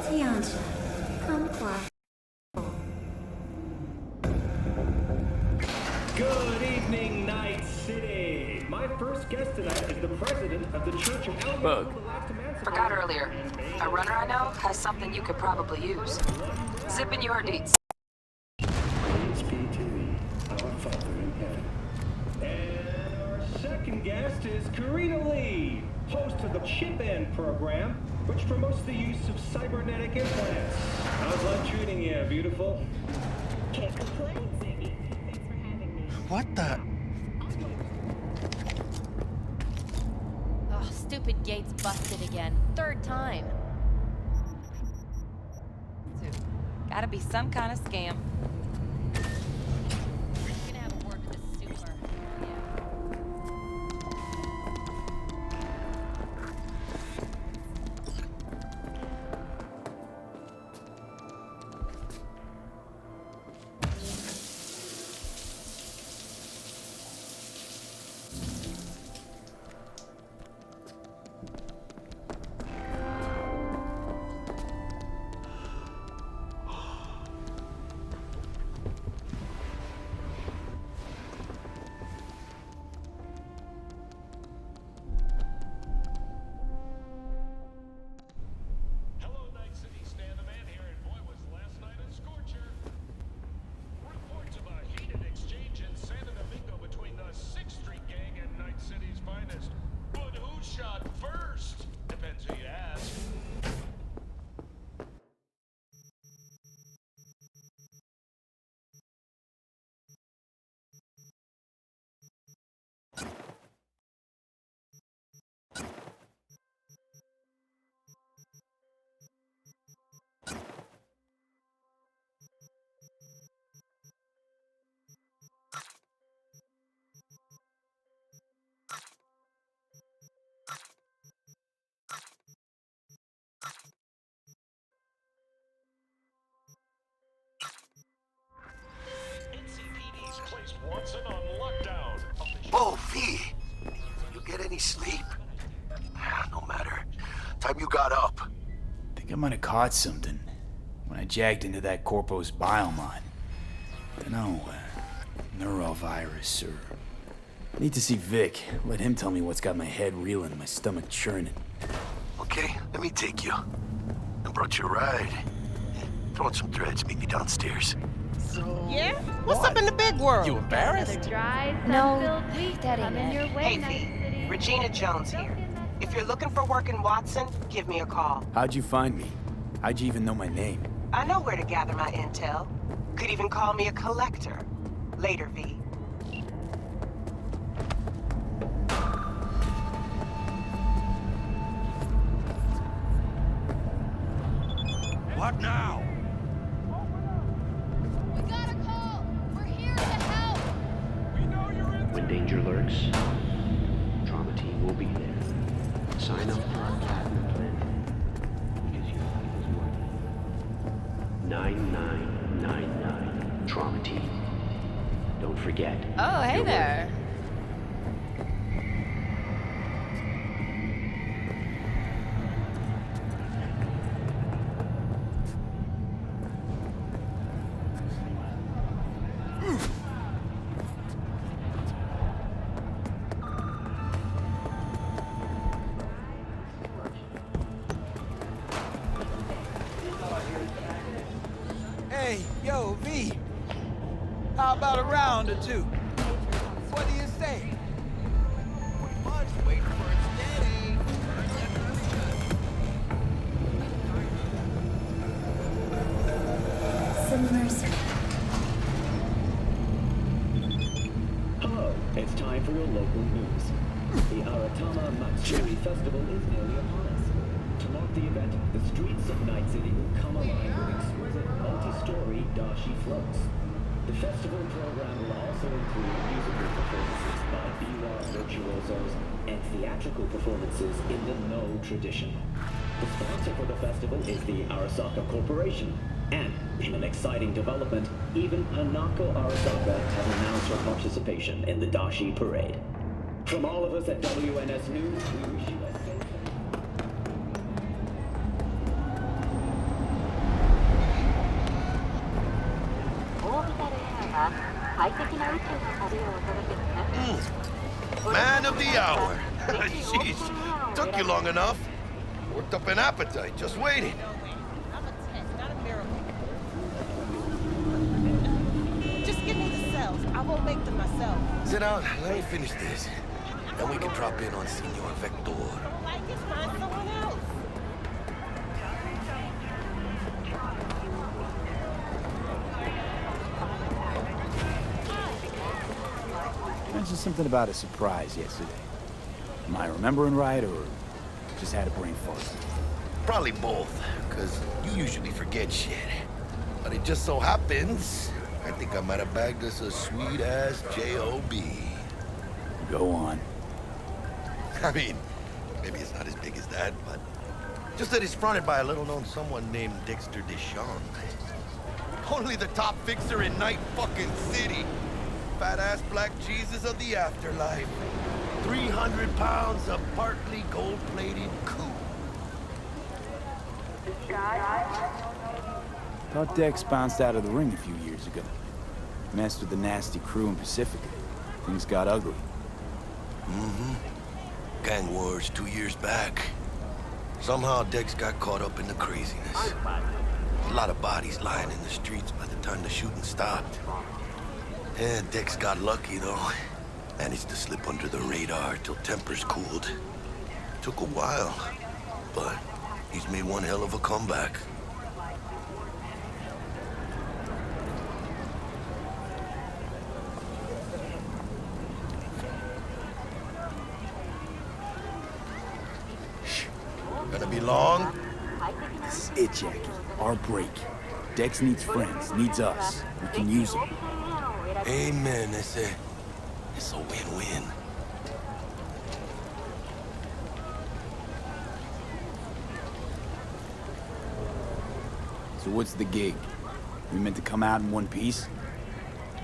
Tianxia, kumquat. Good evening, Night City. My first guest tonight is the president of the Church of Outlaw. Forgot earlier. A runner I know has something you could probably use. Zip in your deets. HPTV, our Father in Heaven. And our second guest is Karina Lee, host of the Chip In program, which promotes the use of cybernetic implants. How's life treating you, beautiful? Can't complain, Ziggy. Thanks for having me. What the? Oh, stupid gate's busted again. Third time. Gotta be some kind of scam. I'm gonna have a word with this super. Oh, V! You get any sleep? No matter. Time you got up. Think I might have caught something when I jagged into that Corpo's biomod. Dunno, neurovirus or... Need to see Vic. Let him tell me what's got my head reeling and my stomach churning. Okay, let me take you. I brought you a ride. Throw on some threads, meet me downstairs. Yeah? What's up in the big world? You embarrassed? No, that ain't it. Hey, V. Regina Jones here. If you're looking for work in Watson, give me a call. How'd you find me? How'd you even know my name? I know where to gather my intel. Could even call me a collector. Later, V. What now? We got a call. We're here to help. When danger lurks, trauma team will be there. Sign up for our platinum plan. Because your life is worth it. 9999 trauma team. Don't forget. Oh, hey you're there. Hey, yo, V. How about a round or two? What do you say? Waiting for it steady. Some mercenary. Hello, it's time for your local news. The Aratama Matsuri Festival is nearly upon us. To mark the event, the streets of Night City will come alive with exquisite multi-story dashi floats. The festival program will also include musical performances by biwa virtuosos and theatrical performances in the No tradition. The sponsor for the festival is the Arasaka Corporation. And, in an exciting development, even Hanako Arasaka has announced her participation in the Dashi Parade. From all of us at WNS News, we wish you a safe. Man of the hour. Jeez, took you long enough. Worked up an appetite just waiting. I'm a test, not a miracle. Just give me the cells. I won't make them myself. Sit down, let me finish this. Then we can drop in on Senor Vector. Like it, find someone else. Mentioned something about a surprise yesterday. Am I remembering right, or just had a brain fart? Probably both, because you usually forget shit. But it just so happens, I think I might have bagged us a sweet-ass J.O.B. Go on. I mean, maybe it's not as big as that, but just that it's fronted by a little-known someone named Dexter Deschamps. Only the top fixer in Night fucking City. Fat-ass black Jesus of the afterlife. 300 pounds of partly gold-plated coup. Thought Dex bounced out of the ring a few years ago. Messed with the nasty crew in Pacifica. Things got ugly. Mm-hmm. Gang wars 2 years back. Somehow Dex got caught up in the craziness. A lot of bodies lying in the streets by the time the shooting stopped. Yeah, Dex got lucky, though. Managed to slip under the radar till tempers cooled. Took a while, but he's made one hell of a comeback. Shh. Gonna be long? This is it, Jackie. Our break. Dex needs friends, needs us. We can use them. Amen. It's a win-win. So what's the gig? We meant to come out in one piece?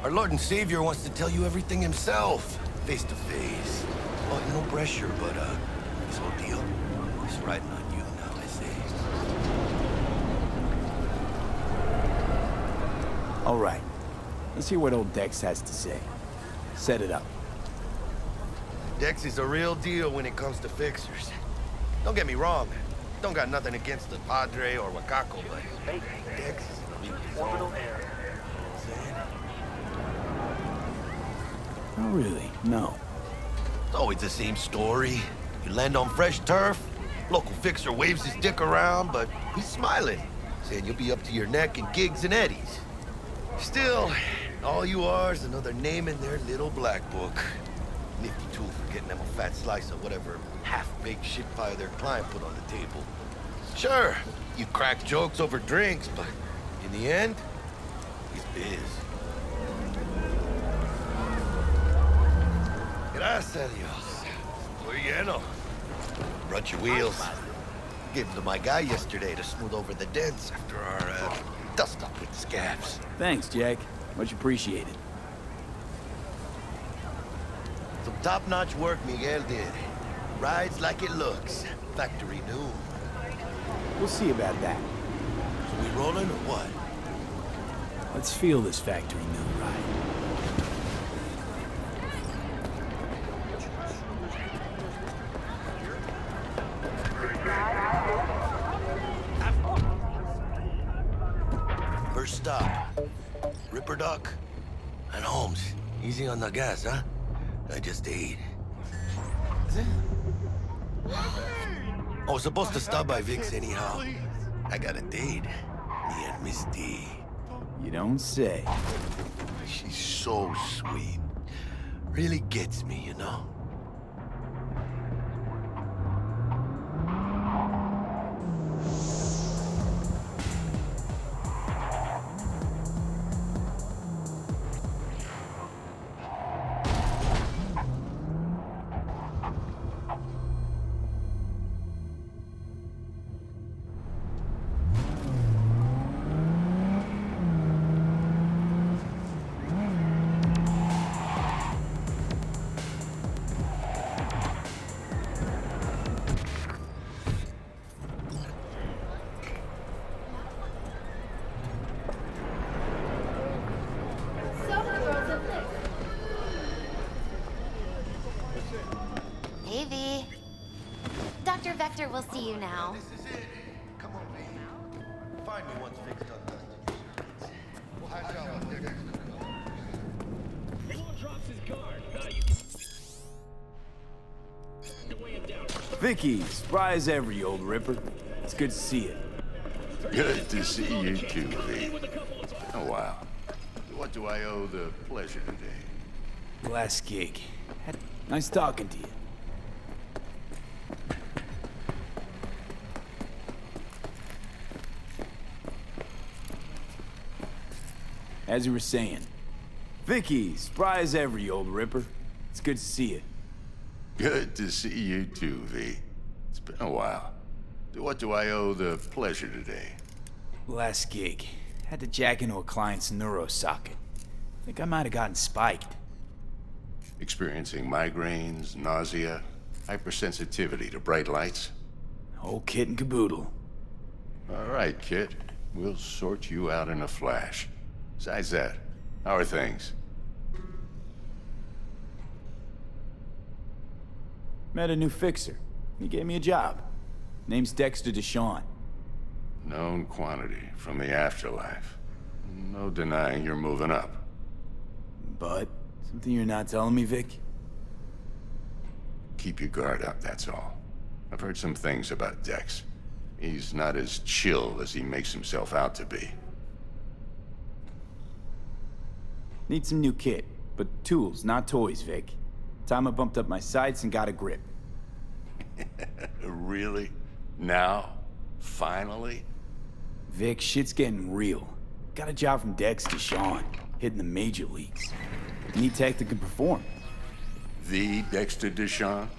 Our Lord and Savior wants to tell you everything himself, face to face. Oh, no pressure, but this whole deal is riding on you now, I say. All right. Let's hear what old Dex has to say. Set it up. Dex is a real deal when it comes to fixers. Don't get me wrong. Don't got nothing against the Padre or Wakako, but Dex is in a league of his own. You know what I'm saying? Oh, really? No. It's always the same story. You land on fresh turf, local fixer waves his dick around, but he's smiling, saying you'll be up to your neck in gigs and eddies. Still, all you are is another name in their little black book. Nifty tool for getting them a fat slice of whatever half-baked shit pie their client put on the table. Sure, you crack jokes over drinks, but in the end, he's biz. Gracias a Dios. Muy lleno. Brought your wheels. Gave them to my guy yesterday to smooth over the dents after our dust-up with the scabs. Thanks, Jack. Much appreciated. Some top-notch work Miguel did. Rides like it looks. Factory new. We'll see about that. So we rolling or what? Let's feel this factory new ride. First stop. Ripper Duck and Holmes. Easy on the gas, huh? I just ate. I was supposed to stop by Vic's anyhow. I got a date. Me and Miss D. You don't say. She's so sweet. Really gets me, you know? Vector will see you now. This is it. Come on, V. Find me once Vic's done dusting. We'll hash out what they're next to go. Outlaw drops his guard. You weigh him down. Vicky, spry as ever, you old ripper. It's good to see you. Good to see you too, V. Oh, wow. What do I owe the pleasure today? Last gig. Nice talking to you. As you were saying, Vicky, spry as ever, you old ripper. It's good to see you. Good to see you too, V. It's been a while. What do I owe the pleasure today? Last gig. Had to jack into a client's neuro socket. Think I might have gotten spiked. Experiencing migraines, nausea, hypersensitivity to bright lights? Whole kit and caboodle. All right, kid. We'll sort you out in a flash. Besides that, how are things? Met a new fixer. He gave me a job. Name's Dexter Deshawn. Known quantity from the afterlife. No denying you're moving up. But something you're not telling me, Vic? Keep your guard up, that's all. I've heard some things about Dex. He's not as chill as he makes himself out to be. Need some new kit, but tools, not toys, Vic. Time I bumped up my sights and got a grip. Really? Now? Finally? Vic, shit's getting real. Got a job from Dex Deshawn, hitting the major leagues. Need tech that can perform. The Dexter Deshawn?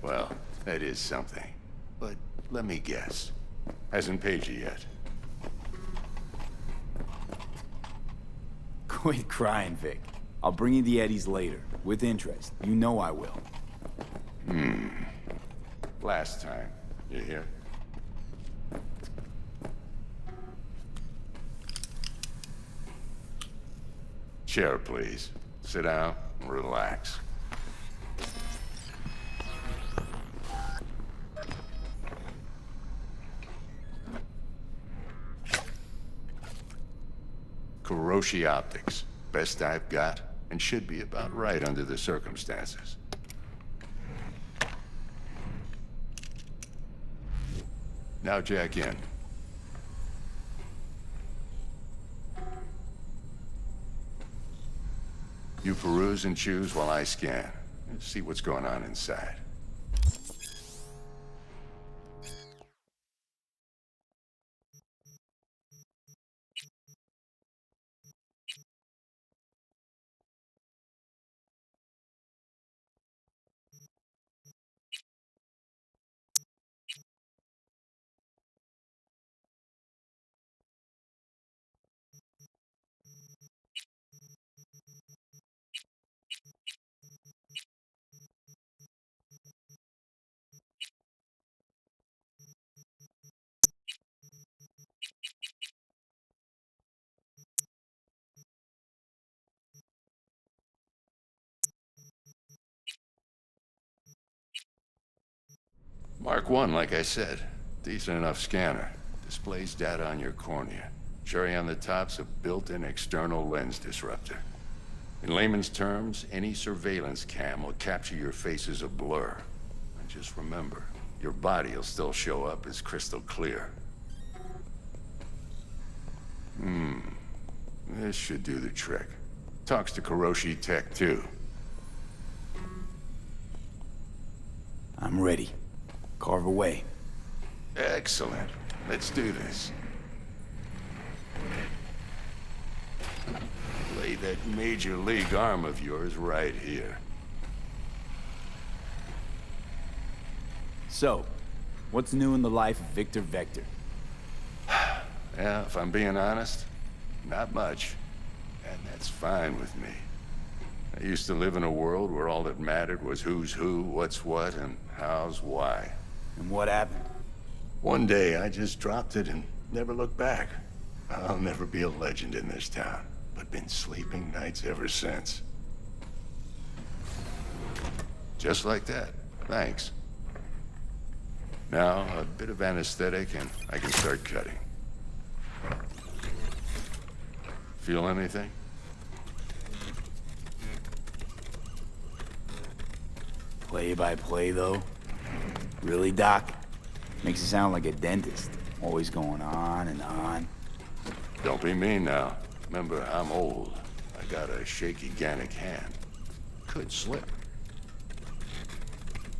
Well, that is something. But let me guess. Hasn't paid you yet. Quit crying, Vic. I'll bring you the eddies later, with interest. You know I will. Last time. You hear? Chair, please. Sit down and relax. Kuroshi Optics. Best I've got, and should be about right under the circumstances. Now jack in. You peruse and choose while I scan. See what's going on inside. Mark 1, like I said. Decent enough scanner. Displays data on your cornea. Cherry on the top's a built-in external lens disruptor. In layman's terms, any surveillance cam will capture your face as a blur. And just remember, your body will still show up as crystal clear. This should do the trick. Talks to Kuroshi Tech, too. I'm ready. Carve away. Excellent. Let's do this. Lay that major league arm of yours right here. So, what's new in the life of Victor Vector? Yeah, if I'm being honest, not much. And that's fine with me. I used to live in a world where all that mattered was who's who, what's what, and how's why. And what happened? One day, I just dropped it and never looked back. I'll never be a legend in this town, but been sleeping nights ever since. Just like that. Thanks. Now, a bit of anesthetic and I can start cutting. Feel anything? Play by play, though? Really, Doc? Makes it sound like a dentist. Always going on and on. Don't be mean now. Remember, I'm old. I got a shaky Gannic hand. Could slip.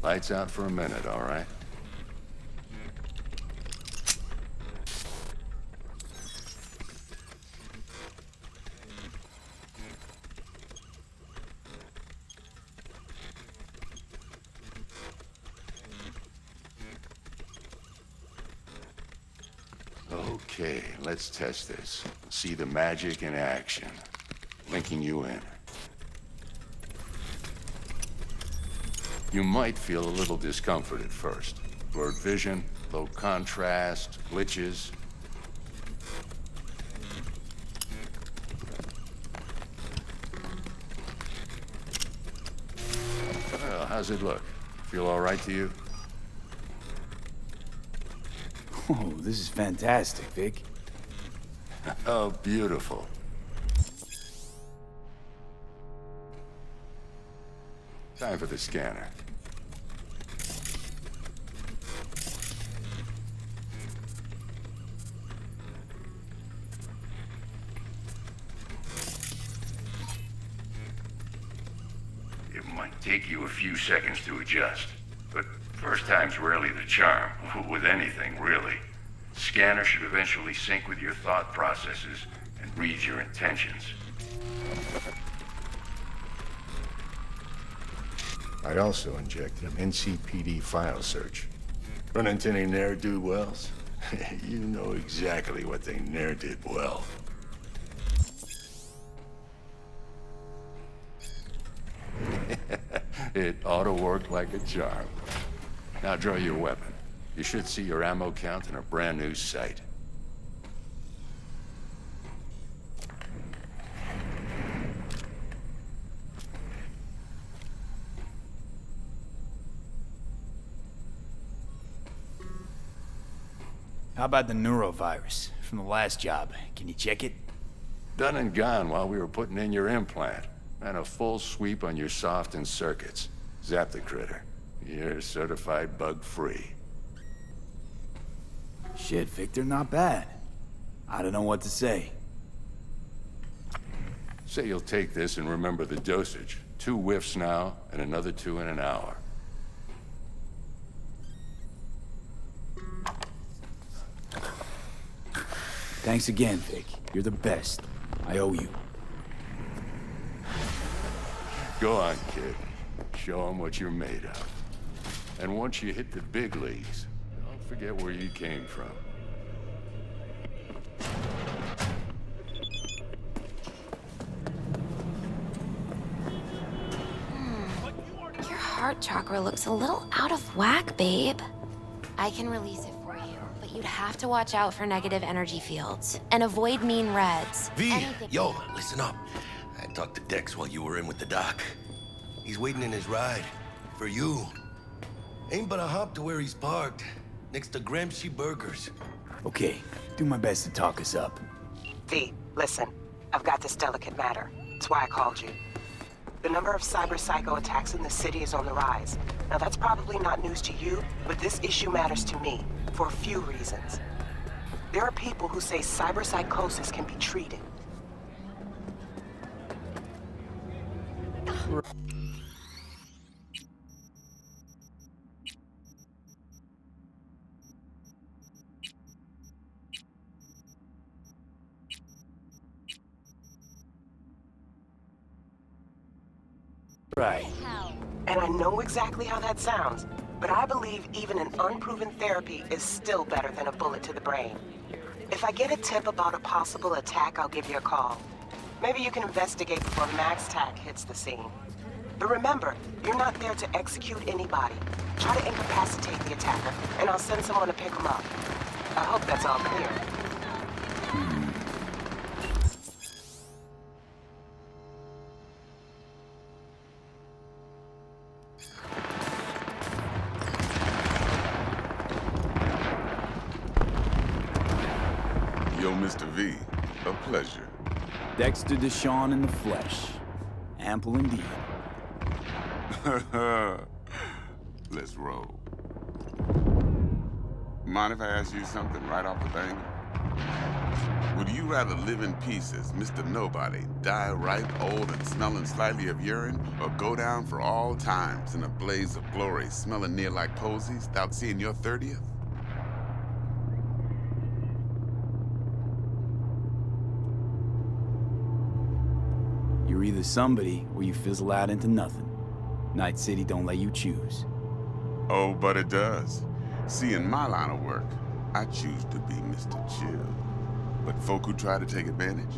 Lights out for a minute, all right? Okay, let's test this. See the magic in action. Linking you in. You might feel a little discomfort at first. Blurred vision, low contrast, glitches. Well, how's it look? Feel all right to you? Oh, this is fantastic, Vic. Oh, beautiful. Time for the scanner. It might take you a few seconds to adjust, but first time's rarely the charm, with anything, really. Scanner should eventually sync with your thought processes and read your intentions. I also injected an NCPD file search. Run into any ne'er-do-wells? You know exactly what they ne'er did well. It ought to work like a charm. Now draw your weapon. You should see your ammo count in a brand new sight. How about the neurovirus from the last job? Can you check it? Done and gone while we were putting in your implant. Ran a full sweep on your soft and circuits. Zap the critter. You're certified bug-free. Shit, Victor, not bad. I don't know what to say. Say you'll take this and remember the dosage. 2 whiffs now, and another 2 in an hour. Thanks again, Vic. You're the best. I owe you. Go on, kid. Show 'em what you're made of. And once you hit the big leagues, don't forget where you came from. Your heart chakra looks a little out of whack, babe. I can release it for you, but you'd have to watch out for negative energy fields and avoid mean reds. V, yo, listen up. I talked to Dex while you were in with the doc. He's waiting in his ride. For you. Ain't but a hop to where he's parked. Next to Gramsci Burgers. Okay, do my best to talk us up. V, listen. I've got this delicate matter. That's why I called you. The number of cyber-psycho attacks in the city is on the rise. Now that's probably not news to you, but this issue matters to me for a few reasons. There are people who say cyberpsychosis can be treated. Right. And I know exactly how that sounds, but I believe even an unproven therapy is still better than a bullet to the brain. If I get a tip about a possible attack, I'll give you a call. Maybe you can investigate before Max Tack hits the scene. But remember, you're not there to execute anybody. Try to incapacitate the attacker, and I'll send someone to pick him up. I hope that's all clear. Mr. V. A pleasure. Dexter Deshawn in the flesh. Ample indeed. Let's roll. Mind if I ask you something right off the bang? Would you rather live in peace as Mr. Nobody, die ripe, old, and smelling slightly of urine, or go down for all times in a blaze of glory, smelling near like posies, without seeing your 30th? You're either somebody or you fizzle out into nothing. Night City don't let you choose. Oh, but it does. See, in my line of work, I choose to be Mr. Chill. But folk who try to take advantage,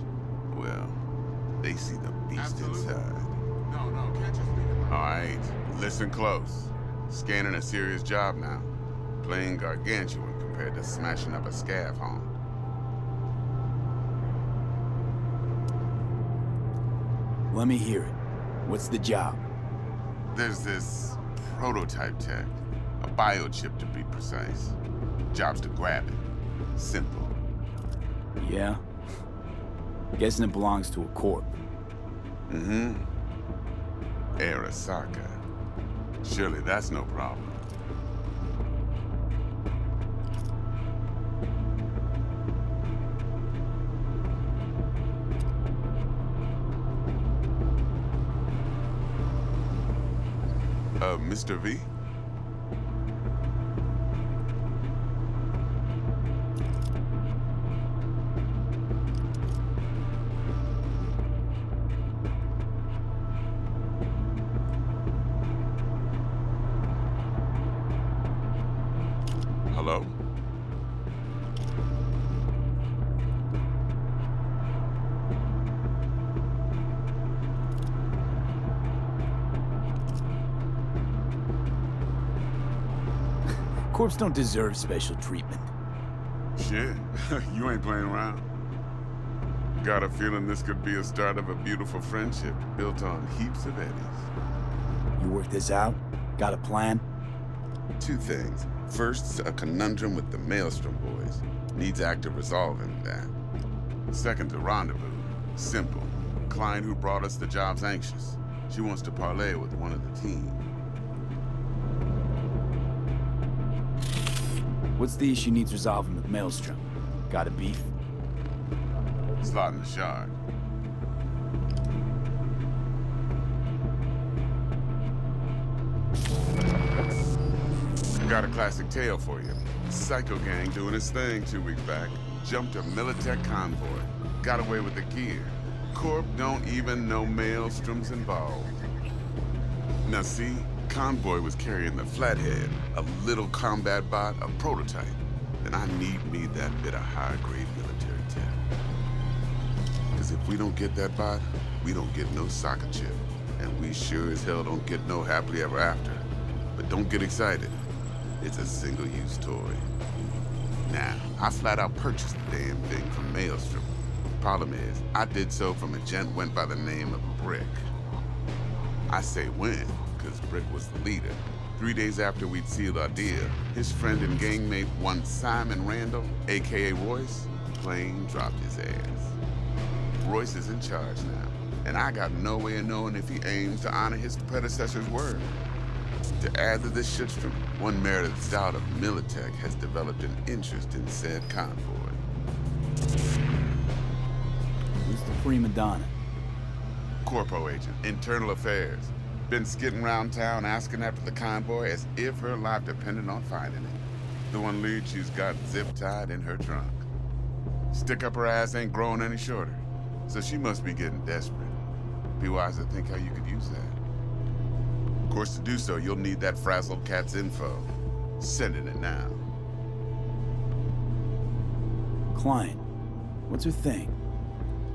well, they see the beast inside. No, can't just leave it. All right, listen close. Scanning a serious job now. Playing gargantuan compared to smashing up a scav home. Let me hear it. What's the job? There's this prototype tech. A biochip to be precise. Job's to grab it. Simple. Yeah? Guessing it belongs to a corp. Mm-hmm. Arasaka. Surely that's no problem. Mr. V? Hello? Corps don't deserve special treatment. Shit, you ain't playing around. Got a feeling this could be a start of a beautiful friendship built on heaps of eddies. You work this out? Got a plan? Two things. First, a conundrum with the Maelstrom boys. Needs active resolving that. Second, a rendezvous. Simple. Client who brought us the job's anxious. She wants to parlay with one of the team. What's the issue needs resolving with Maelstrom? Got a beef? Slot in the shard. Got a classic tale for you. Psycho gang doing his thing 2 weeks back. Jumped a Militech convoy. Got away with the gear. Corp don't even know Maelstrom's involved. Now see, convoy was carrying the Flathead, a little combat bot, a prototype. Then I need me that bit of high-grade military tech. Because if we don't get that bot, we don't get no soccer chip. And we sure as hell don't get no happily ever after. But don't get excited. It's a single-use toy. Now, I flat out purchased the damn thing from Maelstrom. Problem is, I did so from a gent went by the name of Brick. I say when, because Brick was the leader. 3 days after we'd sealed our deal, his friend and gangmate, one Simon Randall, aka Royce, plain dropped his ass. Royce is in charge now, and I got no way of knowing if he aims to honor his predecessor's word. To add to this shitstorm, one merited stout of Militech has developed an interest in said convoy. Who's the prima donna? Corpo agent, internal affairs. Been skidding around town asking after the convoy as if her life depended on finding it. The one lead she's got zip-tied in her trunk. Stick up her ass ain't growing any shorter, so she must be getting desperate. Be wise to think how you could use that. Of course, to do so, you'll need that frazzled cat's info. Sending it now. Client. What's her thing?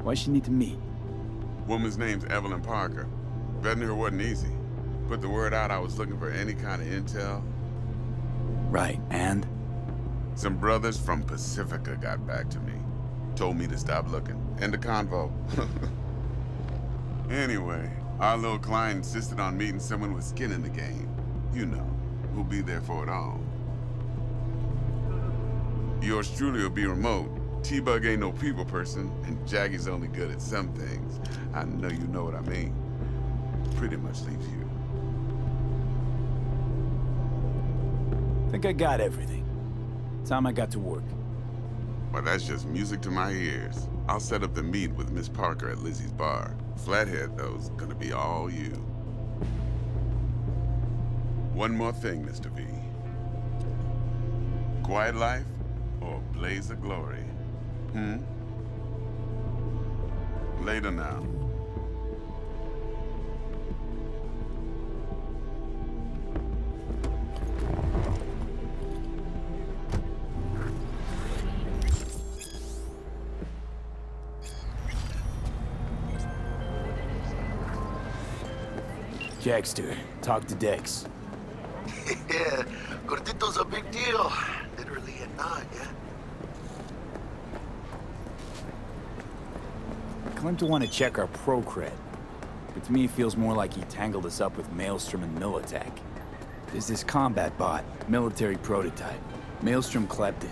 Why's she need to meet? Woman's name's Evelyn Parker. Vetting her wasn't easy. Put the word out I was looking for any kind of intel. Right, and? Some brothers from Pacifica got back to me. Told me to stop looking. End of convo. Anyway, our little client insisted on meeting someone with skin in the game. You know, who'll be there for it all. Yours truly will be remote, T-Bug ain't no people person, and Jaggy's only good at some things. I know you know what I mean. Pretty much leaves you. Think I got everything. Time I got to work. Well, that's just music to my ears. I'll set up the meet with Miss Parker at Lizzie's bar. Flathead, though's gonna be all you. One more thing, Mr. V. Quiet life or blaze of glory? Later now. Jackster, talk to Dex. Yeah, Gordito's a big deal. Literally and not, yeah? Claimed to want to check our pro cred. But to me, it feels more like he tangled us up with Maelstrom and Militech. There's this combat bot, military prototype. Maelstrom clept it.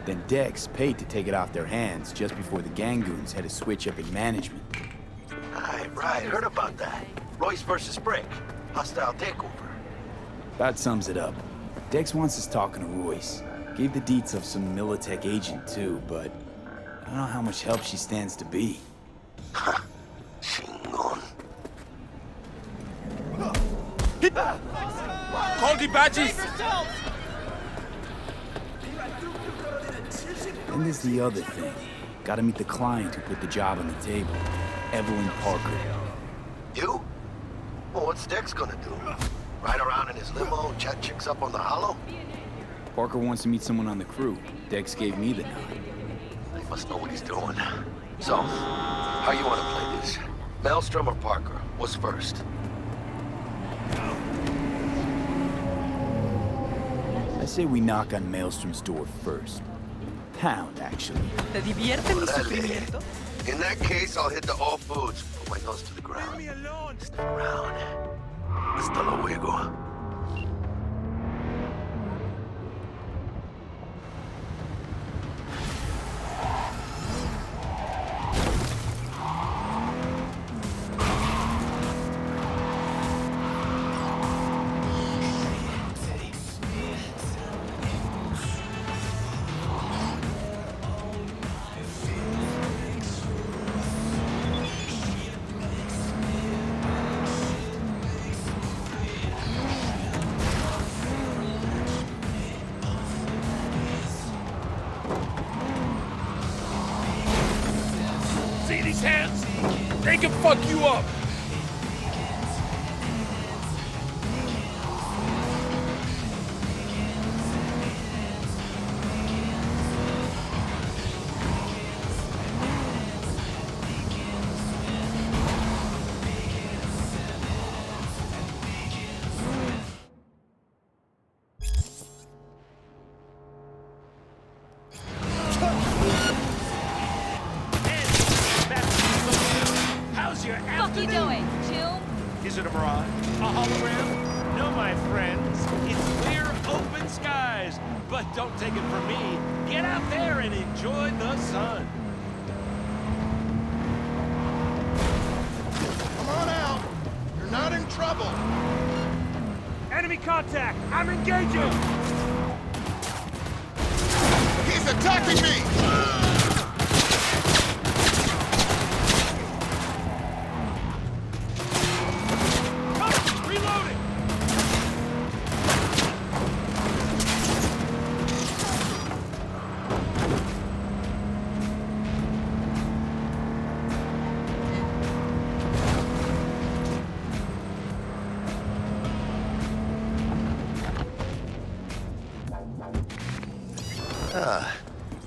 Then Dex paid to take it off their hands just before the Gangoons had a switch up in management. Right, heard about that. Royce versus Brick. Hostile takeover. That sums it up. Dex wants us talking to Royce. Gave the deets of some Militech agent too, but I don't know how much help she stands to be. Ha. Chingon. Call the badges! And there's the other thing. Gotta meet the client who put the job on the table. Evelyn Parker. You? Well, what's Dex gonna do? Ride around in his limo and chat chicks up on the hollow? Parker wants to meet someone on the crew. Dex gave me the nod. He must know what he's doing. So, how you want to play this? Maelstrom or Parker? What's first? I say we knock on Maelstrom's door first. Pound, actually. ¿Te divierte mi sufrimiento? In that case, I'll hit the all foods. Put my nose to the ground. Sniff around. Hasta luego. See these hands? They can fuck you up! Fuck you doing, Tomb? Is it a mirage? A hologram? No, my friends. It's clear, open skies. But don't take it from me. Get out there and enjoy the sun. Come on out. You're not in trouble. Enemy contact! I'm engaging! He's attacking me! Reloading!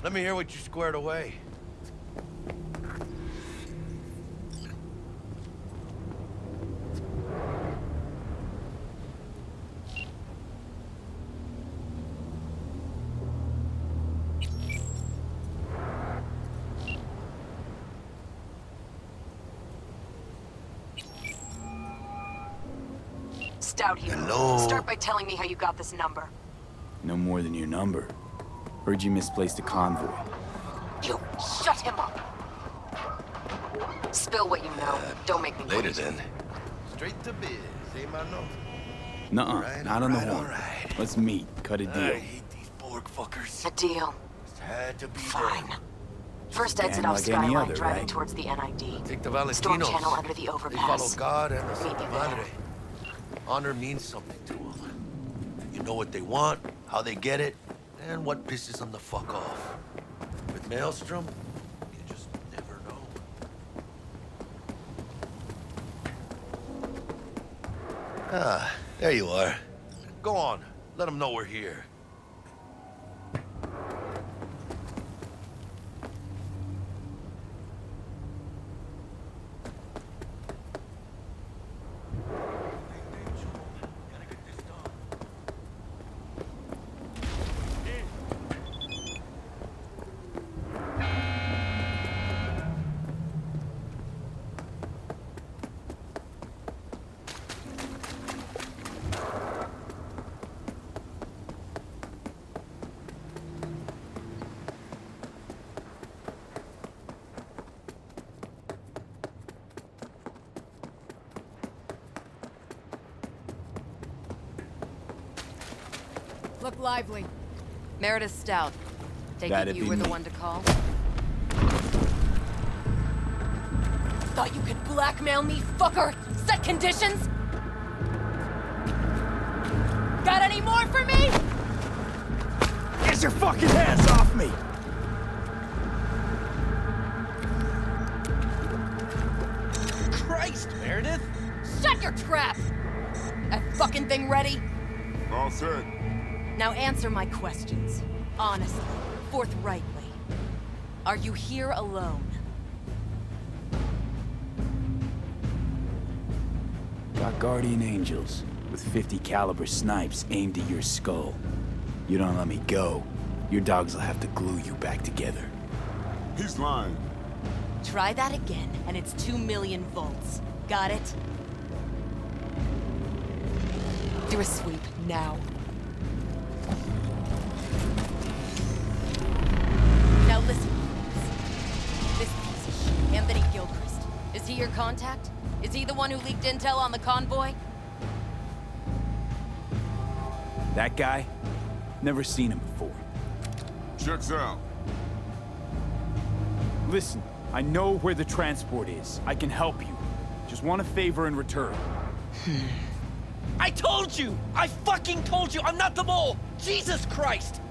Let me hear what you squared away. Stout here. Hello? Start by telling me how you got this number. No more than your number. Heard you misplaced a convoy. You Shut him up. Spill what you know. Don't make me Later wait. then. Straight to biz, eh, mano? Nuh-uh, Right, not on the right, horn. alright. Let's meet, cut a deal. I hate these Borg fuckers. A deal. Had to be Fine. done. First Gang exit off like any Skyline, other, driving right? towards the NID. Take the Storm Valentinos. channel under the They follow overpass. God and the Meet Santa you there. Madre. Honor means something to them. You know what they want, how they get it, and what pisses them the fuck off. With Maelstrom, you just never know. Ah, there you are. Go on, let them know we're here. Look lively. Meredith Stout. Take it That'd you be were the me. one to call? Thought you could blackmail me, fucker? Set conditions? Got any more for me? Get your fucking hands off me! Christ, Meredith! Shut your trap! That fucking thing ready? All set. Now answer my questions. Honestly, forthrightly. Are you here alone? Got guardian angels with 50 caliber snipes aimed at your skull. You don't let me go, your dogs will have to glue you back together. He's lying. Try that again, and it's 2 million volts. Got it? Do a sweep, now. Now listen, this piece of shit, Anthony Gilchrist. Is he your contact? Is he the one who leaked intel on the convoy? That guy? Never seen him before. Checks out. Listen, I know where the transport is. I can help you. Just want a favor in return. I told you! I fucking told you! I'm not the mole! Jesus Christ!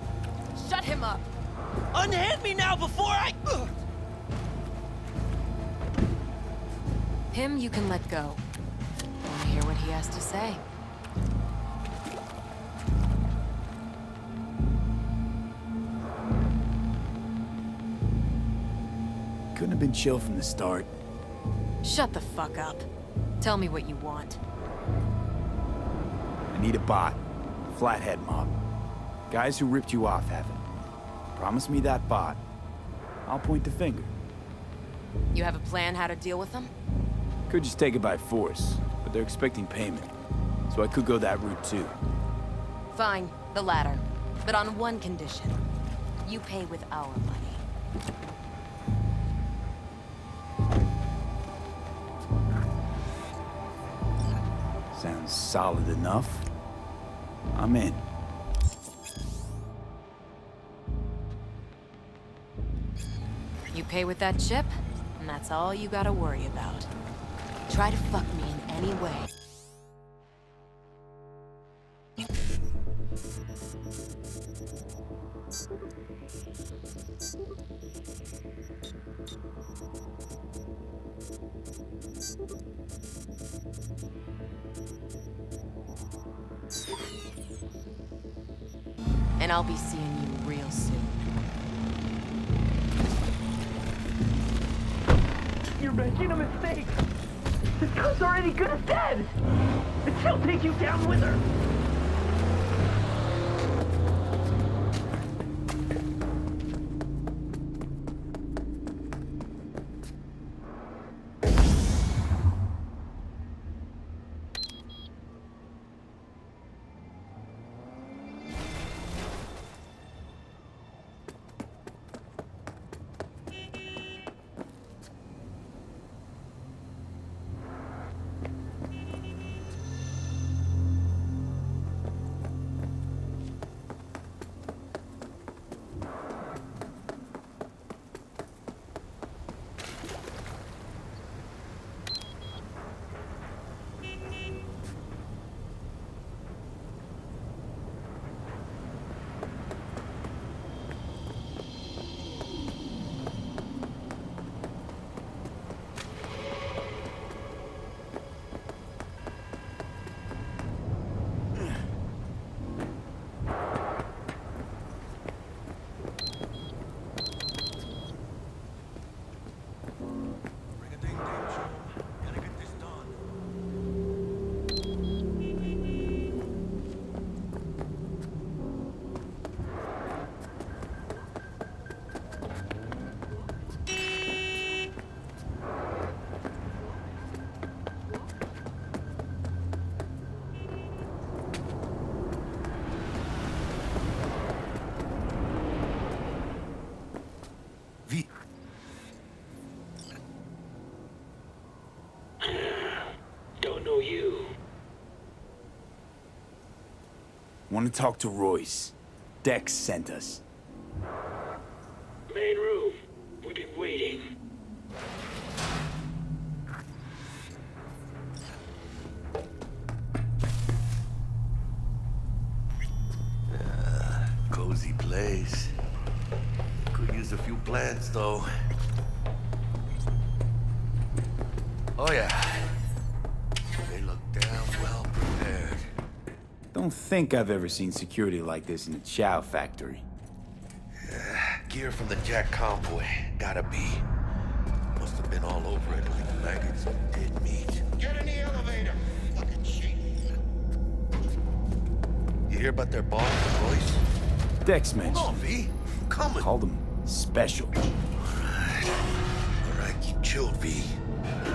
Shut him up! Unhand me now before I... Ugh. Him you can let go. Wanna hear what he has to say? Couldn't have been chill from the start. Shut the fuck up. Tell me what you want. I need a bot. Flathead mob. Guys who ripped you off have it. Promise me that bot. I'll point the finger. You have a plan how to deal with them? Could just take it by force, but they're expecting payment. So I could go that route too. Fine, the latter. But on one condition. You pay with our money. Sounds solid enough. I'm in. You pay with that chip, and that's all you gotta worry about. Try to fuck me in any way. And I'll be seeing you real soon. You're making a mistake. This gun's already good as dead. And she'll take you down with her. you? Want to talk to Royce. Dex sent us. Main room. We've been waiting. Cozy place. Could use a few plants, though. Oh, yeah. They look damn well prepared. Don't think I've ever seen security like this in a chow factory. Gear from the Jack convoy. Gotta be. Must have been all over it like maggots and dead meat. Get in the elevator. Fucking shit. You hear about their boss, Royce? Dex mentioned. Come on, V. Coming. Called him special. All right, keep chilled, V.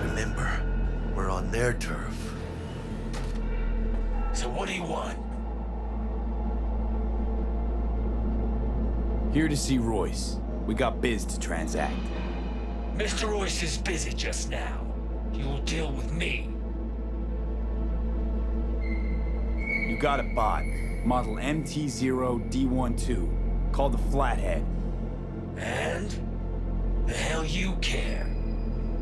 Remember, we're on their turf. So what do you want? Here to see Royce. We got biz to transact. Mr. Royce is busy just now. You'll deal with me. You got a bot. Model MT0D12. Called the Flathead. And? The hell you care?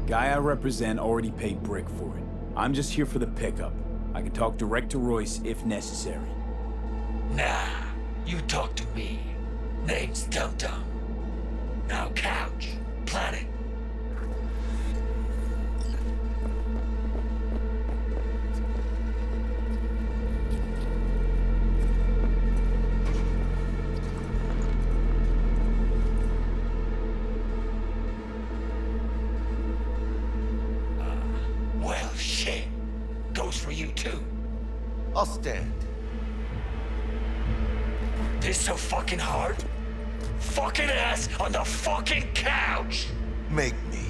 Guy I represent already paid Brick for it. I'm just here for the pickup. I can talk direct to Royce if necessary. Nah, you talk to me. Name's Dum Dum. Now couch, planet. Well, shit. Goes for you too. I'll stand. This so fucking hard? Fucking ass on the fucking couch! Make me.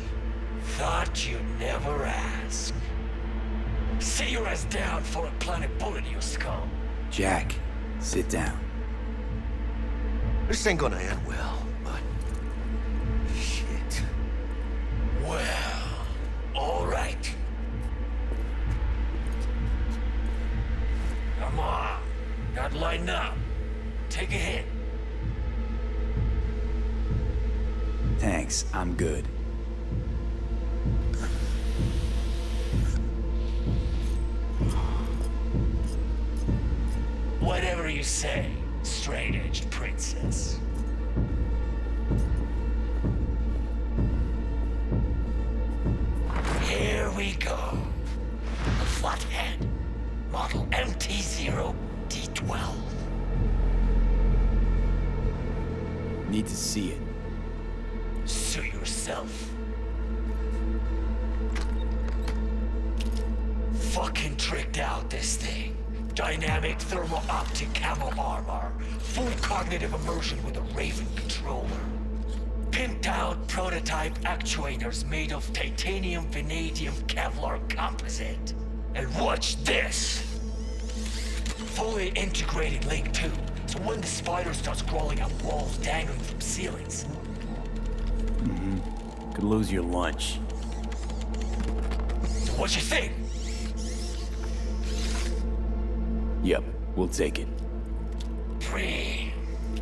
Thought you'd never ask. See your ass down for a planet bullet in your skull. Jack, sit down. This ain't gonna end well, but... Shit. Well, alright. Come on. Gotta lighten up. Take a hit. Thanks, I'm good. Whatever you say, straight-edged princess. Here we go. The Flathead. Model MT0D12. Need to see it. Suit yourself. Fucking tricked out this thing. Dynamic thermal optic camo armor. Full cognitive immersion with a Raven controller. Pimped out prototype actuators made of titanium vanadium Kevlar composite. And watch this! Fully integrated Link 2, so when the spider starts crawling up walls dangling from ceilings. Could lose your lunch. So what you think? Yep, we'll take it.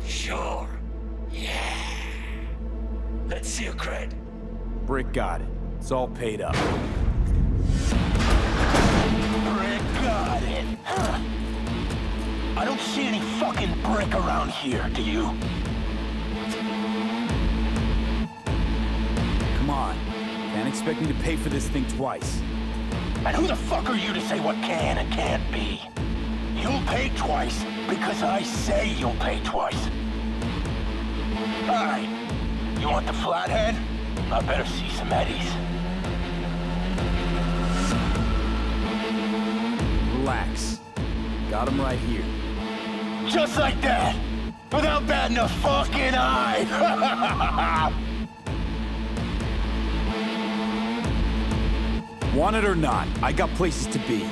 Sure. Yeah. Let's see your cred. Brick got it. It's all paid up. Brick got it. Huh. I don't see any fucking brick around here, do you? Come on. Can't expect me to pay for this thing twice. And who the fuck are you to say what can and can't be? You'll pay twice because I say you'll pay twice. All right. You want the Flathead? I better see some eddies. Relax. Got him right here. Just like that! Without batting a fucking eye! Want it or not, I got places to be.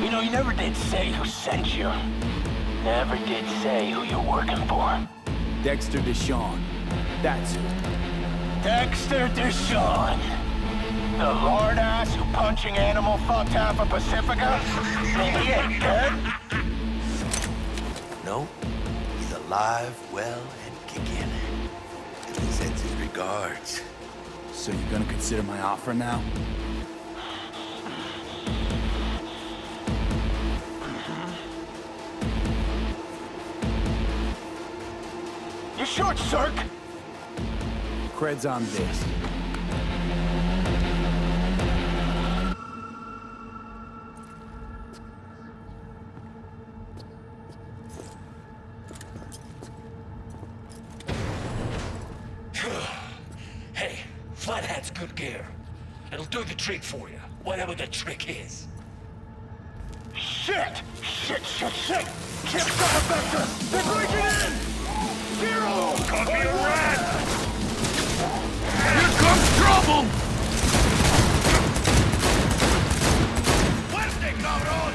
You know, you never did say who sent you. Never did say who you're working for. Dexter Deshawn. That's who. Dexter Deshawn. The lord ass who punching animal fucked half of Pacifica? And he ain't dead? No, he's alive, well, and kicking. And he sends his regards. So you're gonna consider my offer now? You short, Cirque? Cred's on this. Hey, Flathead's good gear. It'll do the trick for you, whatever the trick is. Shit! Shit! Chip Star Vector! They're breaking in! Zero! Copy a rat! Here comes trouble! Fuerte, cabrón!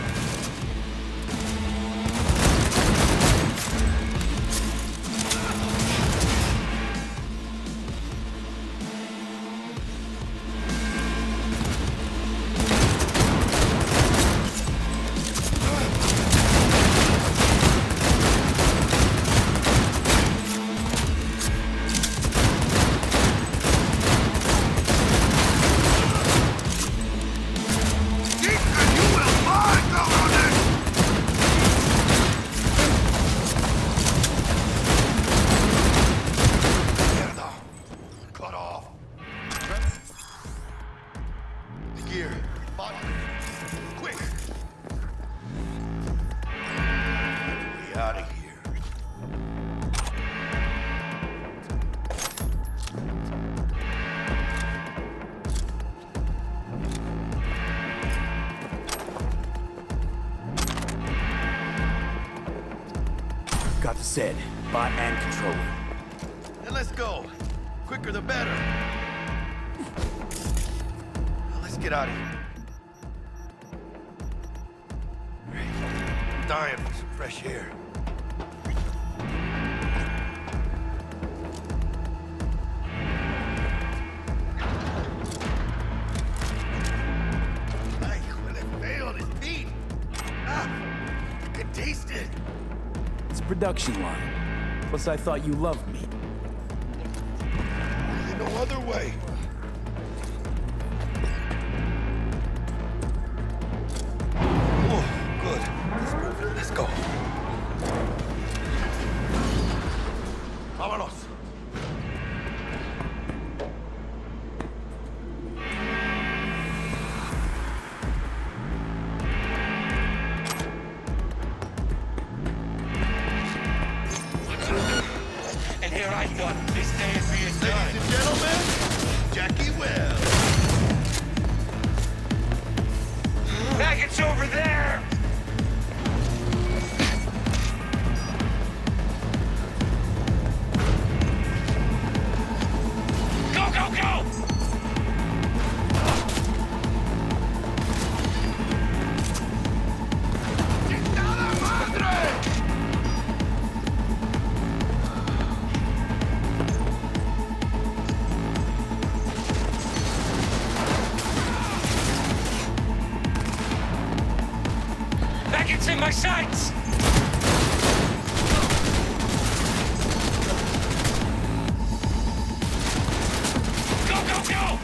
Got the set, bot and controller. And let's go. Quicker the better. Now let's get out of here. I'm dying for some fresh air. Ay, huele feo this meat. I can taste it. It's a production line. Plus, I thought you loved me. There's no other way. Oh, good. Let's go. Vámonos. And here I thought this day would be a time. Ladies and gentlemen, Jackie Wells. Maggots over there! Go, go, go! Maggots in my sights! Go, go, go!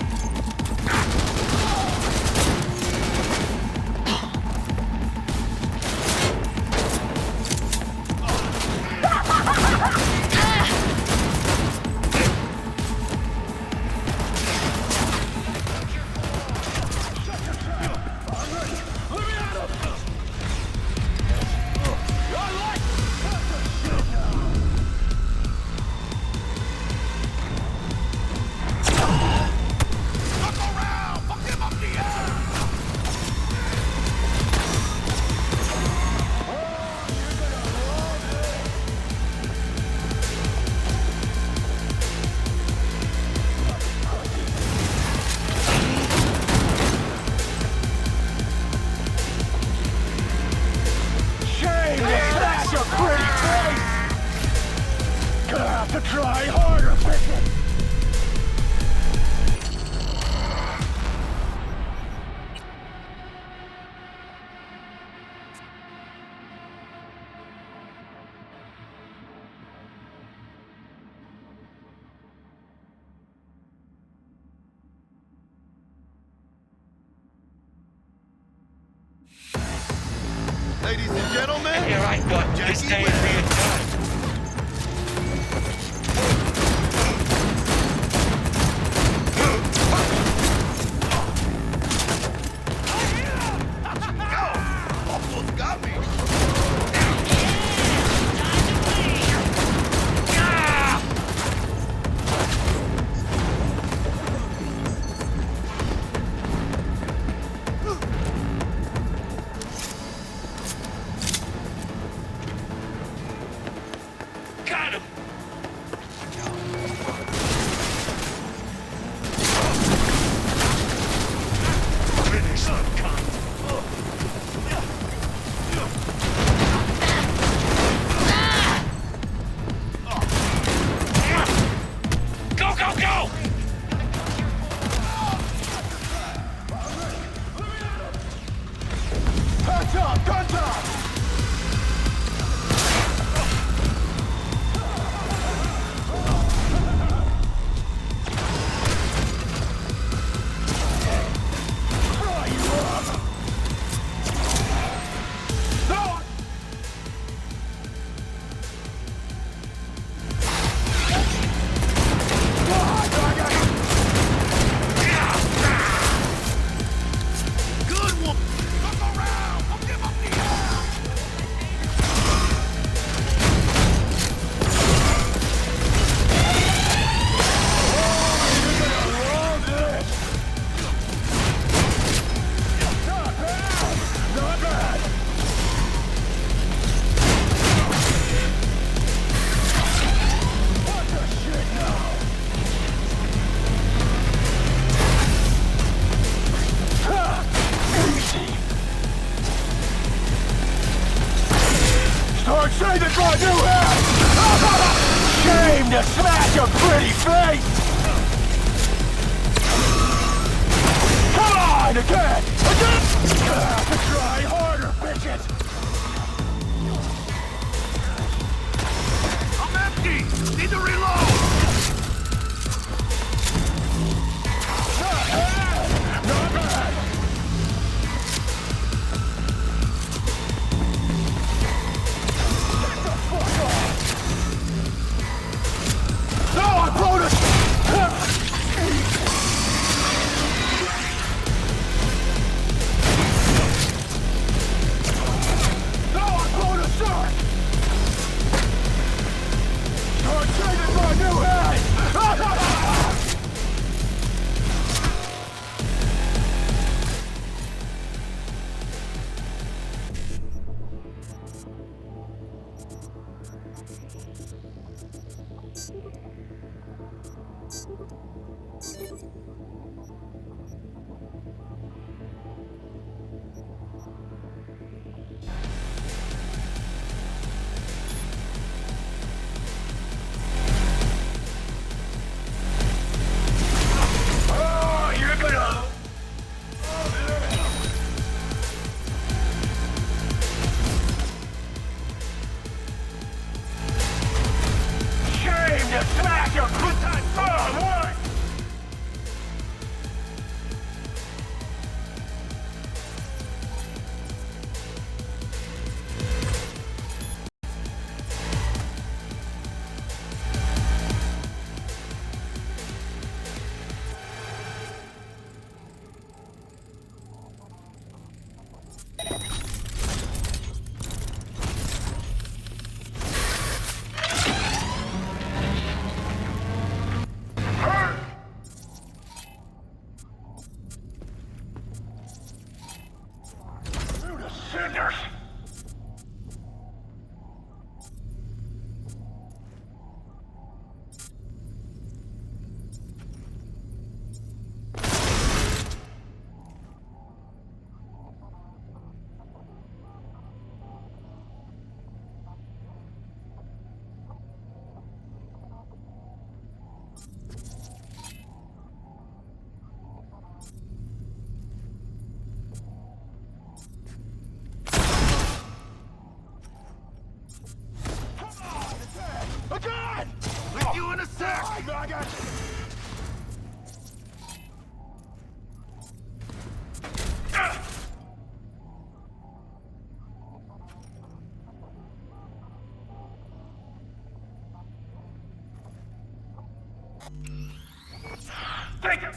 Ladies and gentlemen, Here I thought this Jackie day Webb. would be a time. Almost got me. Got him! Finish up, cunt! Go, go, go! Guns up! Guns up! Good one. Look around. I'll give up the air. Not bad! What the shit now? Easy! Start saving my new head! Shame to smash a pretty face! Come on, again! Again! Try harder, bitches! I'm empty. Need to reload. Not bad! Not bad! Get the fuck off! No, I brought us! No, I brought us up! Start saving my new head! Oh, you're gonna... Shame to smash a good time. Oh, what? Through the cinders. Thank you.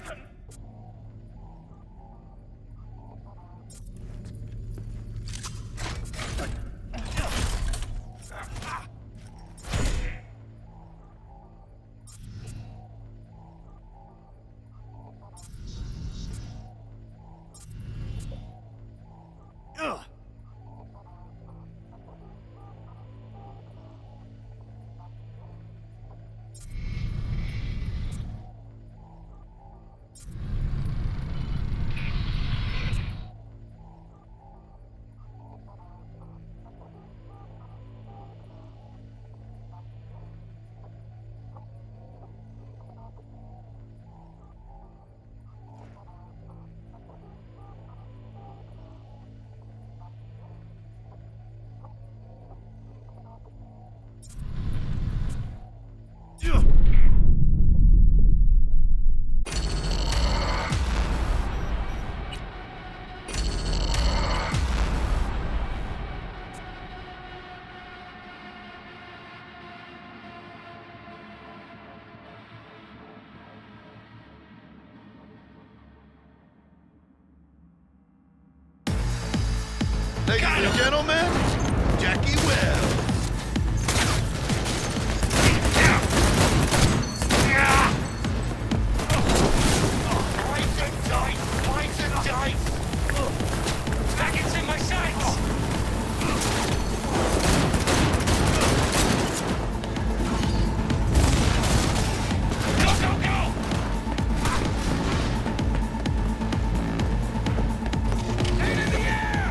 Ladies and gentlemen, Jackie Wells. Points and dice! Packets in my sights! Go, go, go! Eight in the air!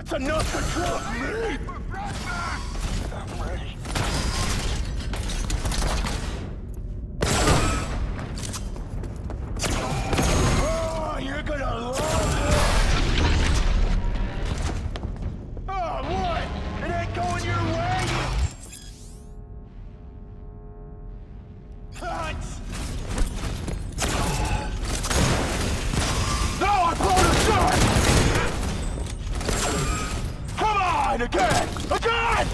That's enough to trust me! I'm ready. Oh, you're gonna love it! Oh, what? It ain't going your way? Cut! No, I pulled a shot! Come on, again! Again!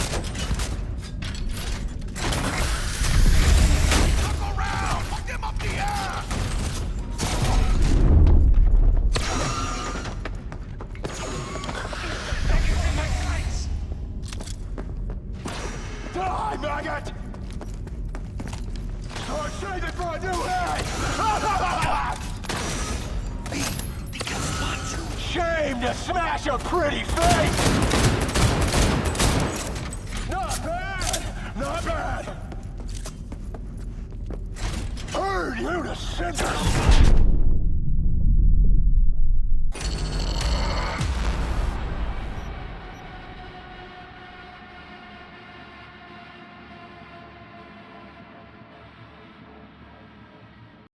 Look around! Fuck him up the ass! In my sights! Die, maggot! So I saved it for a new head! Shame to smash a pretty face! Not bad! Not bad! Burn you to cinders!